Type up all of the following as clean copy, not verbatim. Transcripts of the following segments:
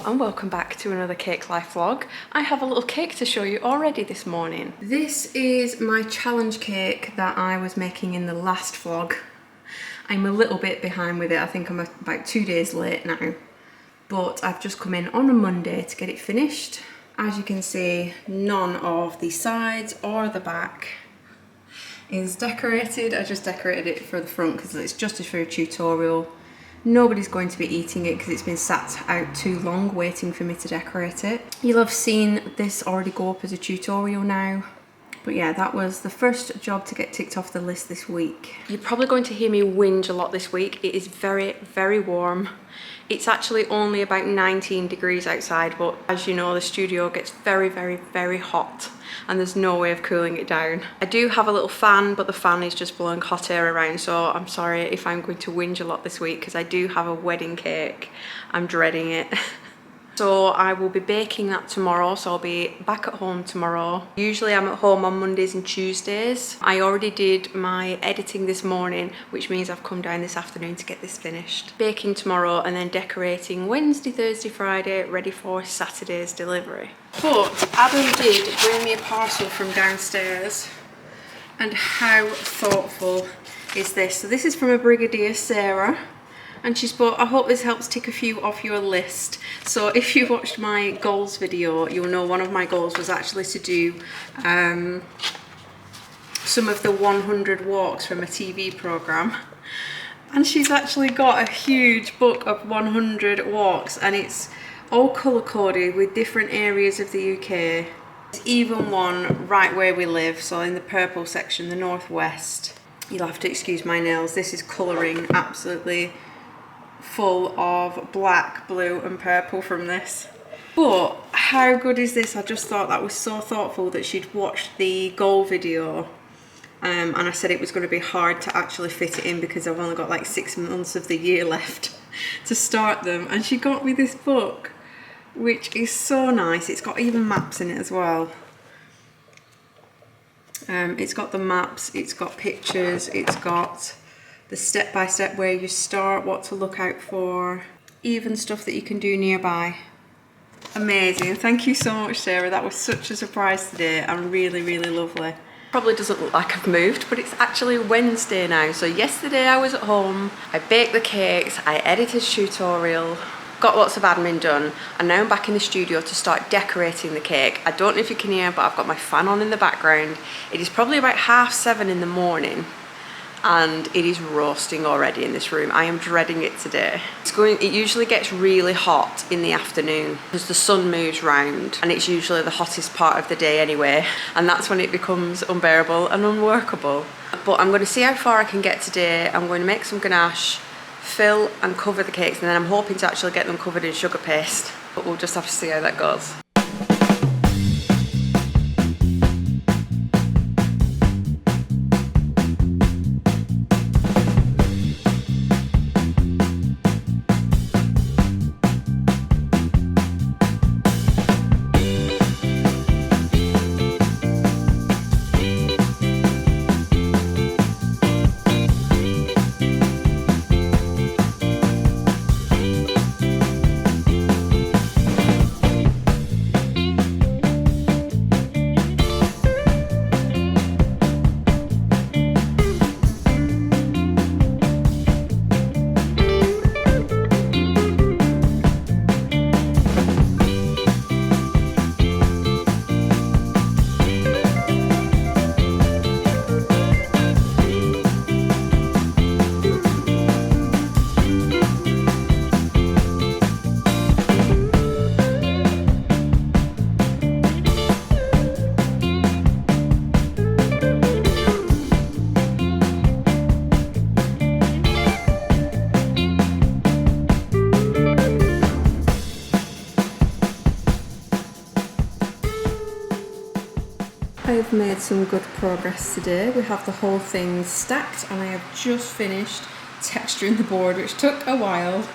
and welcome back to another Cake Life vlog. I have a little cake to show you already this morning. This is my challenge cake that I was making in the last vlog. I'm a little bit behind with it. I think I'm about 2 days late now, but I've just come in on a Monday to get it finished. As you can see, none of the sides or the back is decorated. I just decorated it for the front because it's just for a tutorial. Nobody's going to be eating it because it's been sat out too long waiting for me to decorate it. You'll have seen this already go up as a tutorial now. But yeah, that was the first job to get ticked off the list this week. You're probably going to hear me whinge a lot this week. It is very, very warm. It's actually only about 19 degrees outside, but as you know, the studio gets very, very, very hot and there's no way of cooling it down. I do have a little fan, but the fan is just blowing hot air around, so I'm sorry if I'm going to whinge a lot this week because I do have a wedding cake. I'm dreading it. So I will be baking that tomorrow, so I'll be back at home tomorrow. Usually I'm at home on Mondays and Tuesdays. I already did my editing this morning, which means I've come down this afternoon to get this finished. Baking tomorrow and then decorating Wednesday, Thursday, Friday, ready for Saturday's delivery. But Adam did bring me a parcel from downstairs, and how thoughtful is this? So this is from a Brigadier Sarah. And she's bought, I hope this helps tick a few off your list. So if you watched my goals video, you'll know one of my goals was actually to do some of the 100 walks from a TV programme. And she's actually got a huge book of 100 walks, and it's all colour coded with different areas of the UK. There's even one right where we live, so in the purple section, the northwest. You'll have to excuse my nails, this is colouring absolutely full of black, blue and purple from this. But how good is this? I just thought that was so thoughtful that she'd watched the goal video, and I said it was going to be hard to actually fit it in because I've only got like 6 months of the year left to start them, and she got me this book, which is so nice. It's got even maps in it as well. It's got the maps, it's got pictures, it's got the step-by-step where you start, what to look out for, even stuff that you can do nearby. Amazing. Thank you so much, Sarah. That was such a surprise today and really, really lovely. Probably doesn't look like I've moved, but it's actually Wednesday now. So yesterday I was at home, I baked the cakes, I edited a tutorial, got lots of admin done, and now I'm back in the studio to start decorating the cake. I don't know if you can hear, but I've got my fan on in the background. It is probably about 7:30 in the morning, and it is roasting already in this room. I am dreading it today. It usually gets really hot in the afternoon because the sun moves round, and it's usually the hottest part of the day anyway, and that's when it becomes unbearable and unworkable. But I'm going to see how far I can get today. I'm going to make some ganache, fill and cover the cakes, and then I'm hoping to actually get them covered in sugar paste, but we'll just have to see how that goes. I've made some good progress today. We have the whole thing stacked, and I have just finished texturing the board, which took a while.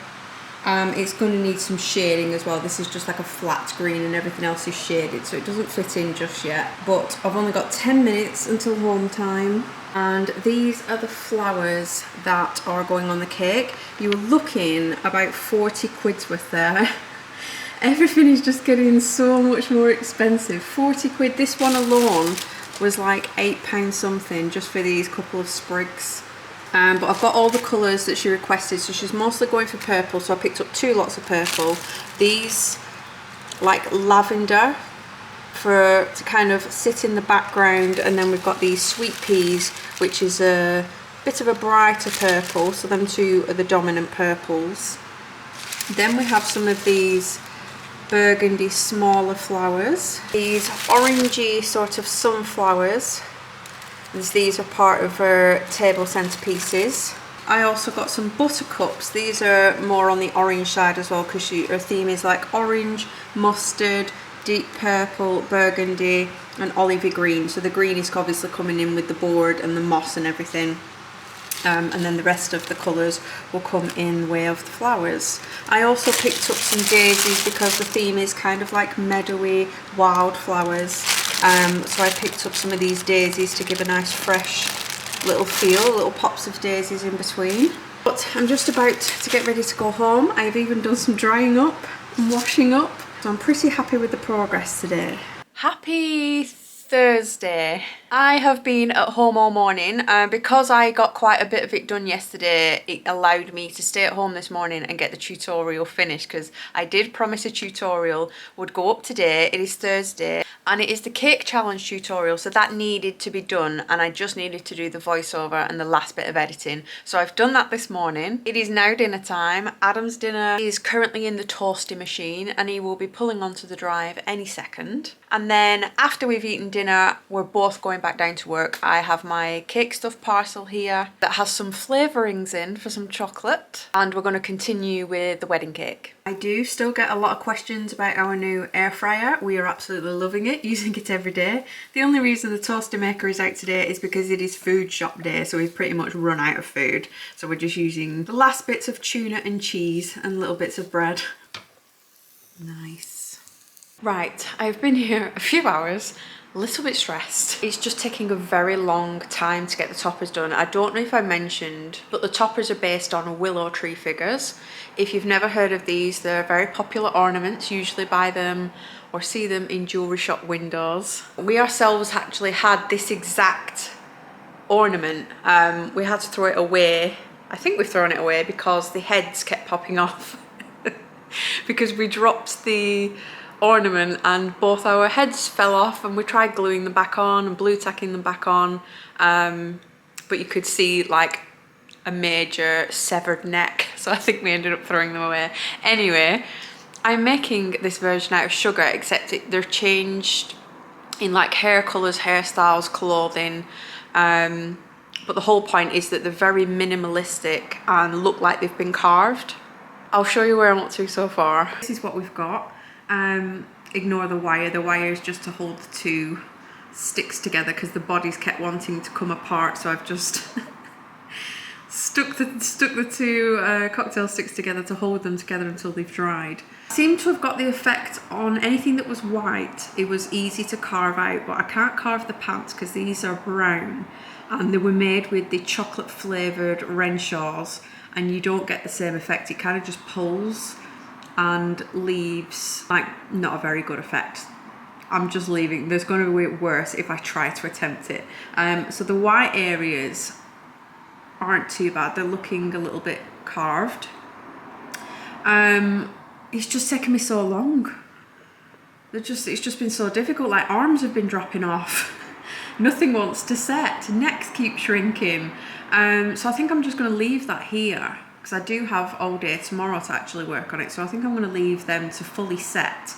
It's going to need some shading as well. This is just like a flat green and everything else is shaded, so it doesn't fit in just yet. But I've only got 10 minutes until home time, and these are the flowers that are going on the cake. You were looking about 40 quid's worth there. Everything is just getting so much more expensive. 40 quid. This one alone was like £8 something just for these couple of sprigs. But I've got all the colours that she requested, so she's mostly going for purple, so I picked up 2 lots of purple. These like lavender to kind of sit in the background, and then we've got these sweet peas, which is a bit of a brighter purple, so them 2 are the dominant purples. Then we have some of these burgundy smaller flowers, these orangey sort of sunflowers, as these are part of her table centerpieces. I also got some buttercups. These are more on the orange side as well, because her theme is like orange, mustard, deep purple, burgundy and olivey green. So the green is obviously coming in with the board and the moss and everything. And then the rest of the colours will come in the way of the flowers. I also picked up some daisies because the theme is kind of like meadowy wildflowers. So I picked up some of these daisies to give a nice fresh little feel, little pops of daisies in between. But I'm just about to get ready to go home. I've even done some drying up and washing up. So I'm pretty happy with the progress today. Happy Thursday. I have been at home all morning, because I got quite a bit of it done yesterday. It allowed me to stay at home this morning and get the tutorial finished, because I did promise a tutorial would go up today. It is Thursday and it is the cake challenge tutorial, so that needed to be done, and I just needed to do the voiceover and the last bit of editing. So I've done that this morning. It is now dinner time. Adam's dinner is currently in the toasty machine and he will be pulling onto the drive any second. And then after we've eaten dinner, we're both going back down to work. I have my cake stuff parcel here that has some flavourings in for some chocolate, and we're going to continue with the wedding cake. I do still get a lot of questions about our new air fryer. We are absolutely loving it, using it every day. The only reason the toaster maker is out today is because it is food shop day, so we've pretty much run out of food. So we're just using the last bits of tuna and cheese and little bits of bread. Nice. Right, I've been here a few hours, a little bit stressed. It's just taking a very long time to get the toppers done. I don't know if I mentioned, but the toppers are based on Willow Tree figures. If you've never heard of these, they're very popular ornaments. Usually buy them or see them in jewellery shop windows. We ourselves actually had this exact ornament. We had to throw it away. I think we've thrown it away because the heads kept popping off. Because we dropped the ornament and both our heads fell off, and we tried gluing them back on and blue tacking them back on, but you could see like a major severed neck, so I think we ended up throwing them away. Anyway, I'm making this version out of sugar, except they're changed in like hair colours, hairstyles, clothing, but the whole point is that they're very minimalistic and look like they've been carved. I'll show you where I'm up to so far. This is what we've got. Ignore the wire. The wire is just to hold the 2 sticks together because the bodies kept wanting to come apart, so I've just stuck the 2 cocktail sticks together to hold them together until they've dried. Seemed to have got the effect on anything that was white. It was easy to carve out, but I can't carve the pants because these are brown and they were made with the chocolate flavoured Renshaws, and you don't get the same effect. It kind of just pulls and leaves like not a very good effect. I'm just leaving. There's going to be worse if I try to attempt it. So the white areas aren't too bad. They're looking a little bit carved. It's just taken me so long. It's just been so difficult. Like arms have been dropping off. Nothing wants to set. Necks keep shrinking. So I think I'm just going to leave that here, because I do have all day tomorrow to actually work on it. So I think I'm going to leave them to fully set,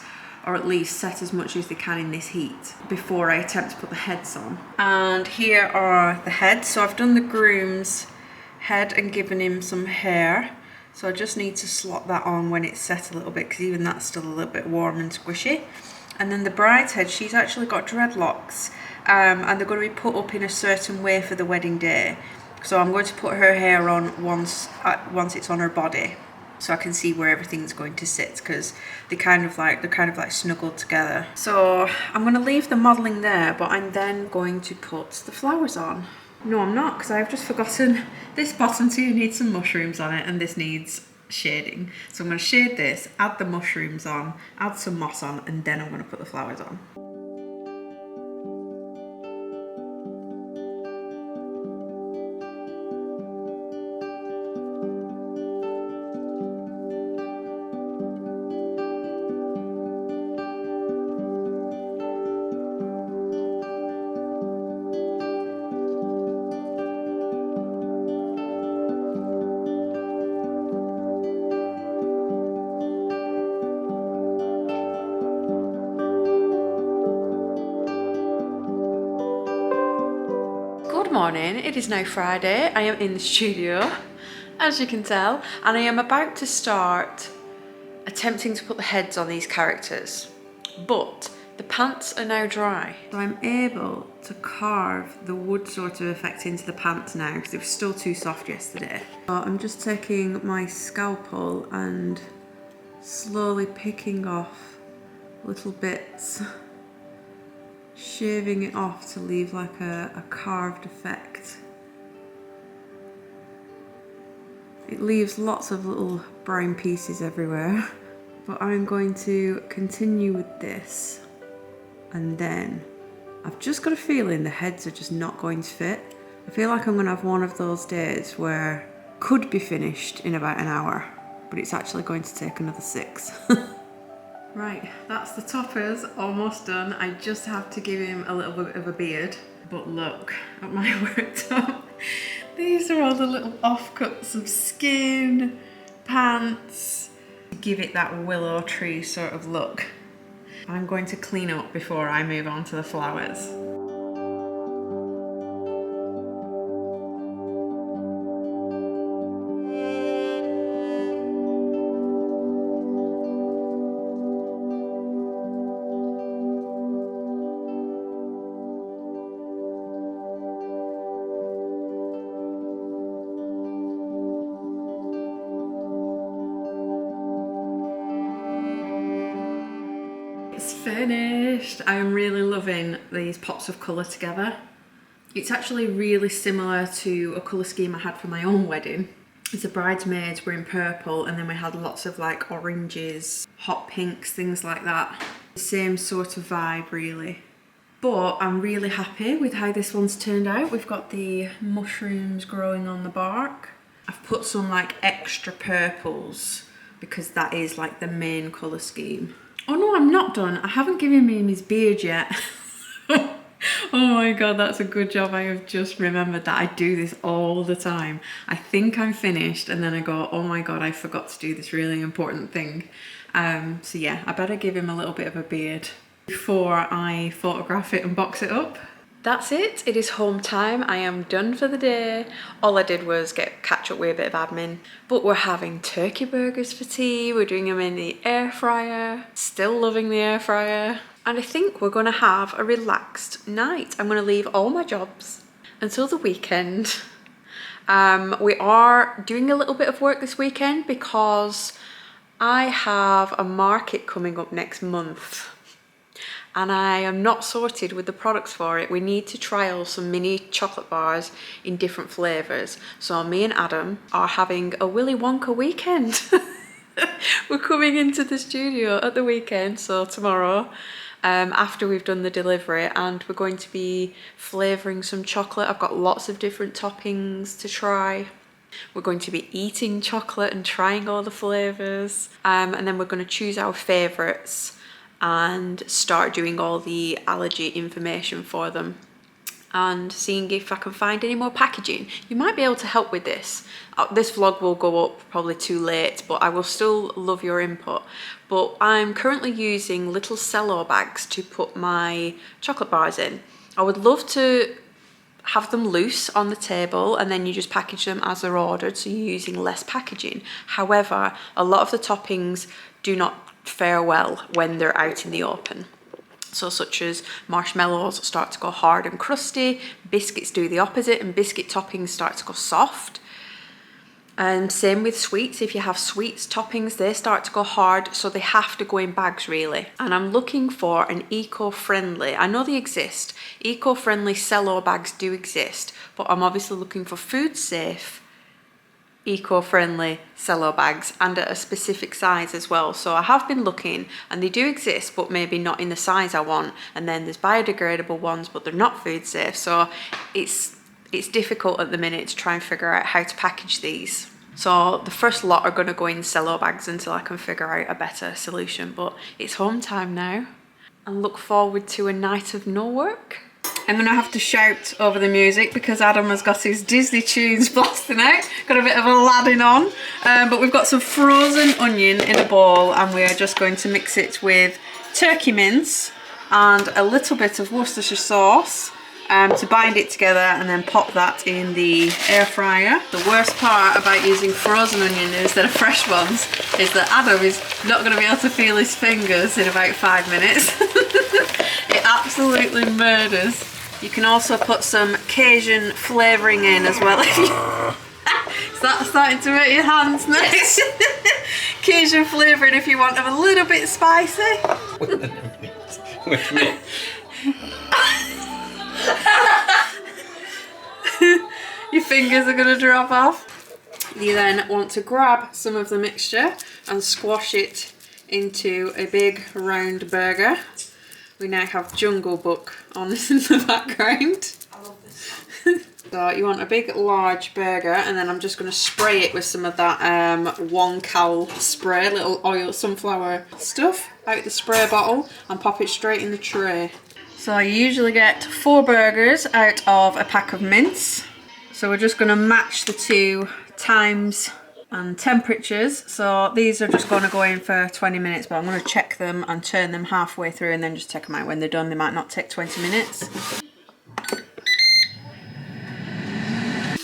or at least set as much as they can in this heat before I attempt to put the heads on. And here are the heads. So I've done the groom's head and given him some hair. So I just need to slot that on when it's set a little bit, because even that's still a little bit warm and squishy. And then the bride's head, she's actually got dreadlocks, and they're going to be put up in a certain way for the wedding day. So I'm going to put her hair on once it's on her body, so I can see where everything's going to sit, because they're kind of like snuggled together. So I'm going to leave the modelling there, but I'm then going to put the flowers on. No, I'm not, because I've just forgotten this bottom 2 needs some mushrooms on it, and this needs shading. So I'm going to shade this, add the mushrooms on, add some moss on, and then I'm going to put the flowers on. Good morning, it is now Friday. I am in the studio, as you can tell, and I am about to start attempting to put the heads on these characters, but the pants are now dry. So I'm able to carve the wood sort of effect into the pants now because it was still too soft yesterday. So I'm just taking my scalpel and slowly picking off little bits, shaving it off to leave like a carved effect. It leaves lots of little brown pieces everywhere, but I'm going to continue with this, and then I've just got a feeling the heads are just not going to fit. I feel like I'm going to have one of those days where could be finished in about an hour, but it's actually going to take another 6. Right, that's the toppers almost done. I just have to give him a little bit of a beard. But look at my worktop. These are all the little offcuts of skin, pants, to give it that willow tree sort of look. I'm going to clean up before I move on to the flowers. It's finished. I'm really loving these pops of colour together. It's actually really similar to a colour scheme I had for my own wedding. The bridesmaids were in purple, and then we had lots of like oranges, hot pinks, things like that. The same sort of vibe really. But I'm really happy with how this one's turned out. We've got the mushrooms growing on the bark. I've put some like extra purples because that is like the main colour scheme. Oh no, I'm not done. I haven't given him his beard yet. Oh my god, that's a good job. I have just remembered that. I do this all the time. I think I'm finished and then I go, oh my god, I forgot to do this really important thing. So yeah, I better give him a little bit of a beard before I photograph it and box it up. That's it. It is home time. I am done for the day. All I did was catch up with a bit of admin. But we're having turkey burgers for tea. We're doing them in the air fryer. Still loving the air fryer. And I think we're going to have a relaxed night. I'm going to leave all my jobs until the weekend. We are doing a little bit of work this weekend because I have a market coming up next month. And I am not sorted with the products for it. We need to trial some mini chocolate bars in different flavours. So me and Adam are having a Willy Wonka weekend. We're coming into the studio at the weekend, so tomorrow, after we've done the delivery, and we're going to be flavouring some chocolate. I've got lots of different toppings to try. We're going to be eating chocolate and trying all the flavours. And then we're going to choose our favourites and start doing all the allergy information for them and seeing if I can find any more packaging. You might be able to help with this. This vlog will go up probably too late, but I will still love your input. But I'm currently using little cello bags to put my chocolate bars in. I would love to have them loose on the table and then you just package them as they're ordered, so you're using less packaging. However, a lot of the toppings do not fare well when they're out in the open. So such as marshmallows start to go hard and crusty, biscuits do the opposite, and biscuit toppings start to go soft. And same with sweets. If you have sweets toppings, they start to go hard, so they have to go in bags really. And I'm looking for an eco-friendly, I know they exist, eco-friendly cello bags do exist, but I'm obviously looking for food safe eco-friendly cello bags, and at a specific size as well. So I have been looking and they do exist, but maybe not in the size I want. And then there's biodegradable ones, but they're not food safe. So it's difficult at the minute to try and figure out how to package these. So the first lot are going to go in cello bags until I can figure out a better solution. But it's home time now and look forward to a night of no work. I'm going to have to shout over the music because Adam has got his Disney tunes blasting out. Got a bit of Aladdin on. But we've got some frozen onion in a bowl and we are just going to mix it with turkey mince and a little bit of Worcestershire sauce to bind it together, and then pop that in the air fryer. The worst part about using frozen onion instead of fresh ones is that Adam is not going to be able to feel his fingers in about 5 minutes. It absolutely murders. You can also put some Cajun flavouring in as well. Is that starting to hurt your hands now? Cajun flavouring if you want them a little bit spicy. Wait a minute. Your fingers are going to drop off. You then want to grab some of the mixture and squash it into a big round burger. We now have Jungle Book on this in the background. I love this. So you want a big large burger, and then I'm just going to spray it with some of that Wonka spray, little oil sunflower stuff out the spray bottle, and pop it straight in the tray. So I usually get 4 burgers out of a pack of mince. So we're just going to match the 2 times and temperatures. So these are just going to go in for 20 minutes, but I'm going to check them and turn them halfway through and then just take them out when they're done. They might not take 20 minutes.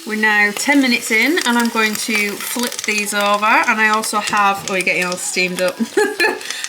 We're now 10 minutes in and I'm going to flip these over, and I also have, oh, you're getting all steamed up.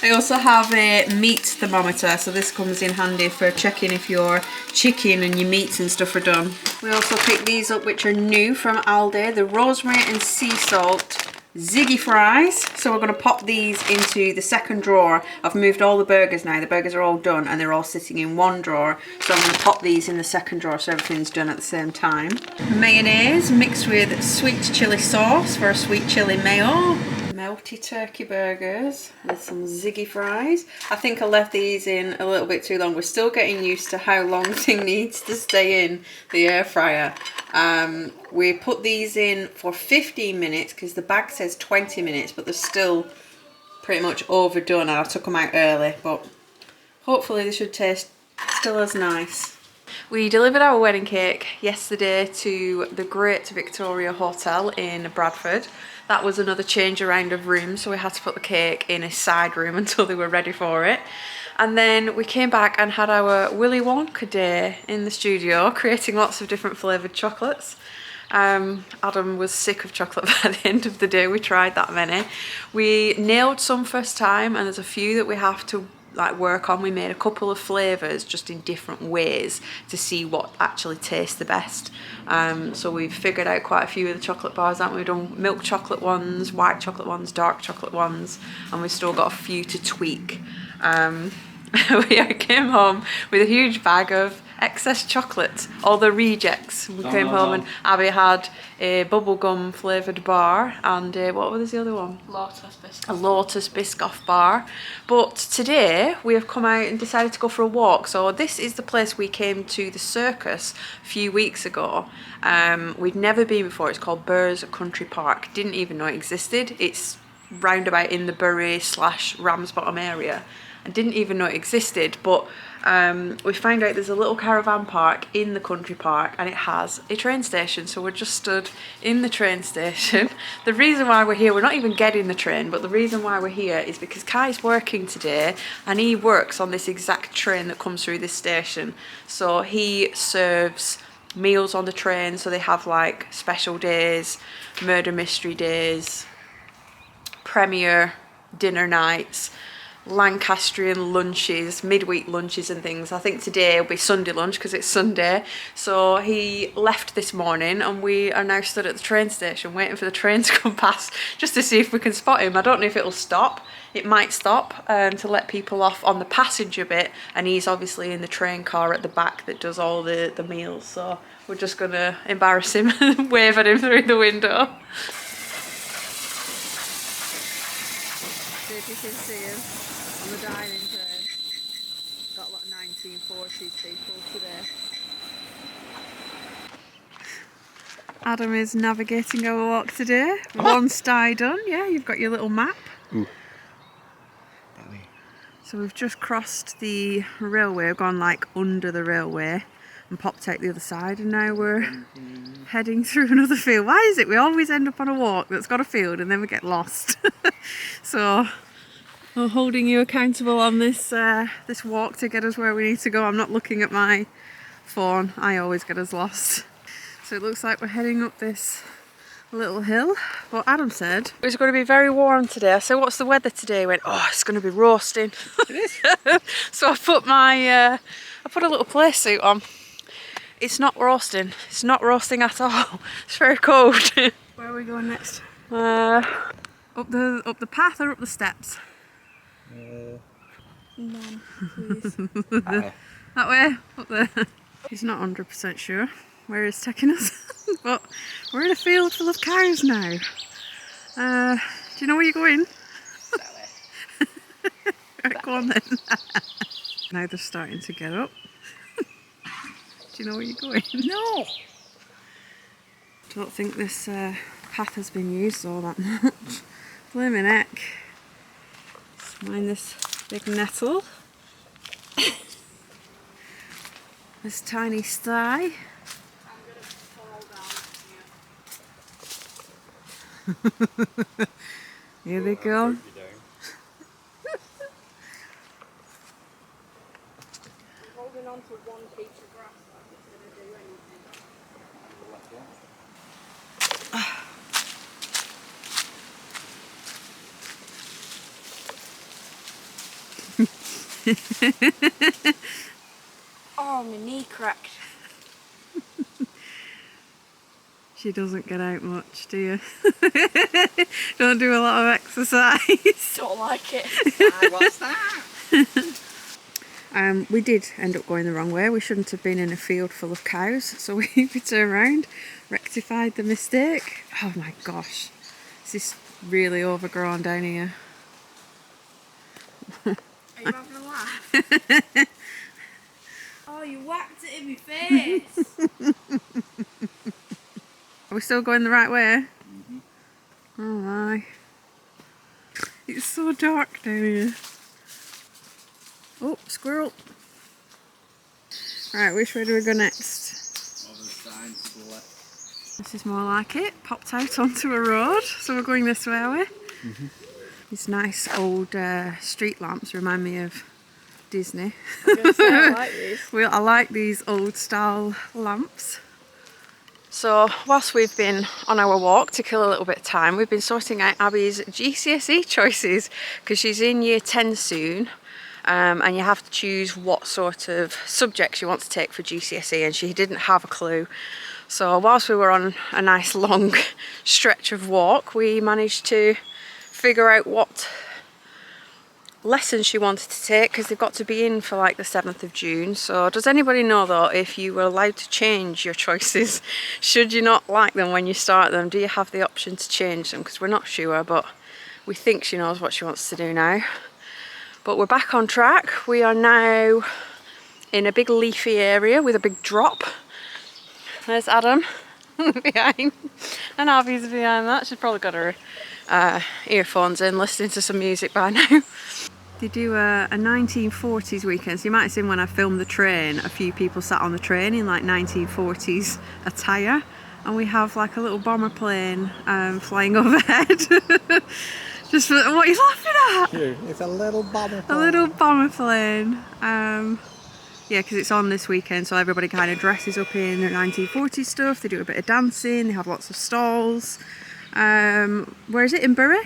I also have a meat thermometer, so this comes in handy for checking if your chicken and your meats and stuff are done. We also picked these up, which are new from Aldi, the rosemary and sea salt Ziggy fries. So we're going to pop these into the second drawer. I've moved all the burgers now. The burgers are all done and they're all sitting in one drawer. So I'm going to pop these in the second drawer so everything's done at the same time. Mayonnaise mixed with sweet chilli sauce for a sweet chilli mayo. Melty turkey burgers with some Ziggy fries. I think I left these in a little bit too long. We're still getting used to how long thing needs to stay in the air fryer. We put these in for 15 minutes because the bag says 20 minutes, but they're still pretty much overdone, and I took them out early, but hopefully they should taste still as nice. We delivered our wedding cake yesterday to the Great Victoria Hotel in Bradford. That was another change around of rooms, so we had to put the cake in a side room until they were ready for it. And then we came back and had our Willy Wonka day in the studio, creating lots of different flavoured chocolates. Adam was sick of chocolate by the end of the day. We tried that many. We nailed some first time, and there's a few that we have to work on. We made a couple of flavours just in different ways to see what actually tastes the best. So we've figured out quite a few of the chocolate bars, haven't we? We've done milk chocolate ones, white chocolate ones, dark chocolate ones, and we've still got a few to tweak. We came home with a huge bag of excess chocolate, all the rejects. We came home and Abby had a bubblegum flavoured bar and what was the other one? Lotus Biscoff. A Lotus Biscoff bar. But today we have come out and decided to go for a walk. So this is the place we came to, the circus, a few weeks ago. We'd never been before. It's called Burrs Country Park. Didn't even know it existed. It's roundabout in the Bury/Ramsbottom area. I didn't even know it existed, but we found out there's a little caravan park in the country park and it has a train station, so we're just stood in the train station. The reason why we're here, we're not even getting the train, but the reason why we're here is because Kai's working today and he works on this exact train that comes through this station. So he serves meals on the train, so they have like special days, murder mystery days, premiere dinner nights, Lancastrian lunches, midweek lunches and things. I think today will be Sunday lunch because it's Sunday. So he left this morning and we are now stood at the train station waiting for the train to come past just to see if we can spot him. I don't know if it'll stop. It might stop to let people off on the passenger bit, and he's obviously in the train car at the back that does all the meals. So we're just gonna embarrass him and wave at him through the window. if you can see him on the dining train. Got a lot of 1940s people today. Adam is navigating our walk today. One sty done, yeah, you've got your little map. Ooh. So we've just crossed the railway, we've gone like under the railway and popped out the other side, and now we're heading through another field. Why is it we always end up on a walk that's got a field and then we get lost? So I'm holding you accountable on this this walk to get us where we need to go. I'm not looking at my phone, I always get us lost. So it looks like we're heading up this little hill. Well, Adam said it was going to be very warm today. I said, what's the weather today? He went, oh, it's going to be roasting. It is. So I put my I put a little play suit on. It's not roasting. It's not roasting at all. It's very cold. Where are we going next? Up the path or up the steps? None, please. That way? Up there. He's not 100% sure where he's taking us. But we're in a field full of cows now. Do you know where you're going? Right, go on then. Now they're starting to get up. Do you know where you're going? No! Don't think this path has been used all that much. Blimey neck. Just mind this big nettle. This tiny sty. Here they go. I'm holding on to one piece of grass like it's going to do anything. Oh, my knee cracked. She doesn't get out much, do you? Don't do a lot of exercise. Don't like it. What's that? We did end up going the wrong way. We shouldn't have been in a field full of cows, so we turned around, rectified the mistake. Oh my gosh, this is really overgrown down here. Are you having a laugh? Oh, you whacked it in my face. Are we still going the right way? Mm-hmm. Oh my. It's so dark down here. Oh, squirrel. Right, which way do we go next? This is more like it. Popped out onto a road, so we're going this way, are we? Mm-hmm. These nice old street lamps remind me of Disney. I was gonna say, I like these. I like these old style lamps. So whilst we've been on our walk to kill a little bit of time, we've been sorting out Abby's GCSE choices because she's in year 10 soon, and you have to choose what sort of subjects you want to take for GCSE, and she didn't have a clue. So whilst we were on a nice long stretch of walk, we managed to figure out what lessons she wanted to take, because they've got to be in for like the 7th of June. So does anybody know though if you were allowed to change your choices should you not like them when you start them? Do you have the option to change them? Because we're not sure, but we think she knows what she wants to do now. But we're back on track. We are now in a big leafy area with a big drop. There's Adam behind, and Abby's behind that. She's probably got her earphones in, listening to some music by now. They do a 1940s weekend, so you might have seen when I filmed the train, a few people sat on the train in like 1940s attire, and we have like a little bomber plane flying overhead. Just what are you laughing at? It's a little bomber plane. A little bomber plane. Yeah, because it's on this weekend, so everybody kind of dresses up in their 1940s stuff. They do a bit of dancing, they have lots of stalls. Where is it? In Bury?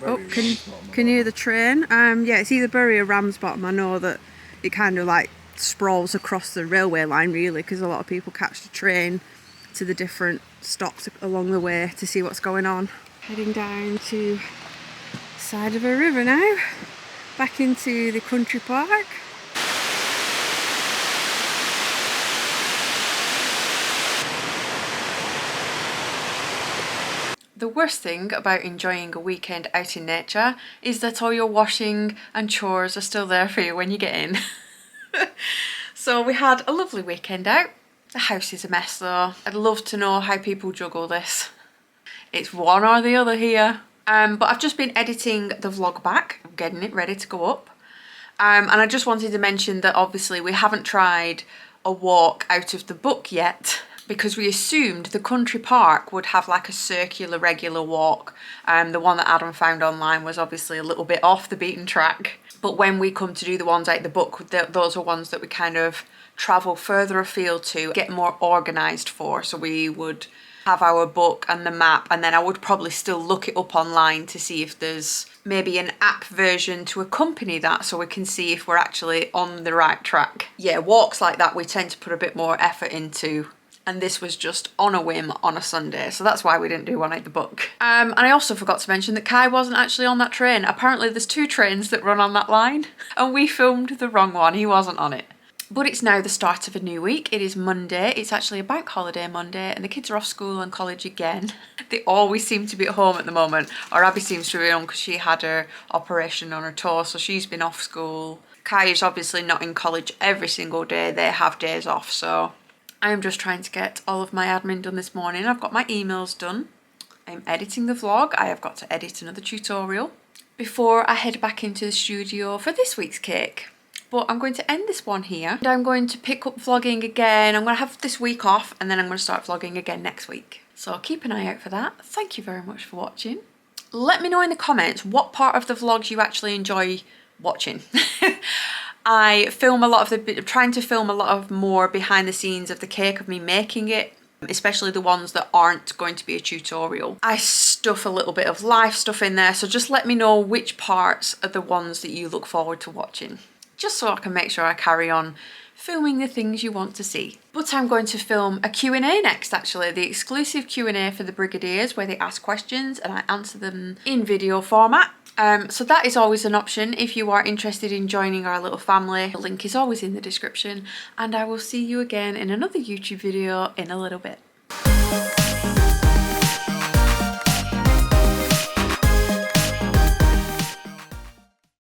Oh, can you hear the train? Yeah, it's either Bury or Ramsbottom. I know that it kind of like sprawls across the railway line really, because a lot of people catch the train to the different stops along the way to see what's going on. Heading down to the side of a river now, back into the country park. The worst thing about enjoying a weekend out in nature is that all your washing and chores are still there for you when you get in. So we had a lovely weekend out. The house is a mess though. I'd love to know how people juggle this. It's one or the other here. But I've just been editing the vlog back, getting it ready to go up. And I just wanted to mention that obviously we haven't tried a walk out of the book yet, because we assumed the country park would have like a circular regular walk. The one that Adam found online was obviously a little bit off the beaten track. But when we come to do the ones out the book, those are ones that we kind of travel further afield to, get more organised for. So we would have our book and the map, and then I would probably still look it up online to see if there's maybe an app version to accompany that, so we can see if we're actually on the right track. Yeah, walks like that we tend to put a bit more effort into, and this was just on a whim on a Sunday, so that's why we didn't do one out the book. And I also forgot to mention that Kai wasn't actually on that train. Apparently there's 2 trains that run on that line, and we filmed the wrong one. He wasn't on it. But it's now the start of a new week. It is Monday. It's actually a bank holiday Monday, and the kids are off school and college again. They always seem to be at home at the moment, or Abby seems to be on because she had her operation on her toe, so she's been off school. Kai is obviously not in college every single day. They have days off, so I'm just trying to get all of my admin done this morning. I've got my emails done. I'm editing the vlog. I have got to edit another tutorial before I head back into the studio for this week's cake. But I'm going to end this one here, and I'm going to pick up vlogging again. I'm going to have this week off, and then I'm going to start vlogging again next week. So keep an eye out for that. Thank you very much for watching. Let me know in the comments what part of the vlogs you actually enjoy watching. I film a lot of trying to film a lot of more behind the scenes of the cake, of me making it, especially the ones that aren't going to be a tutorial. I stuff a little bit of life stuff in there, so just let me know which parts are the ones that you look forward to watching, just so I can make sure I carry on filming the things you want to see. But I'm going to film a Q&A next, actually, the exclusive Q&A for the Brigadiers, where they ask questions and I answer them in video format. So that is always an option if you are interested in joining our little family. The link is always in the description, and I will see you again in another YouTube video in a little bit.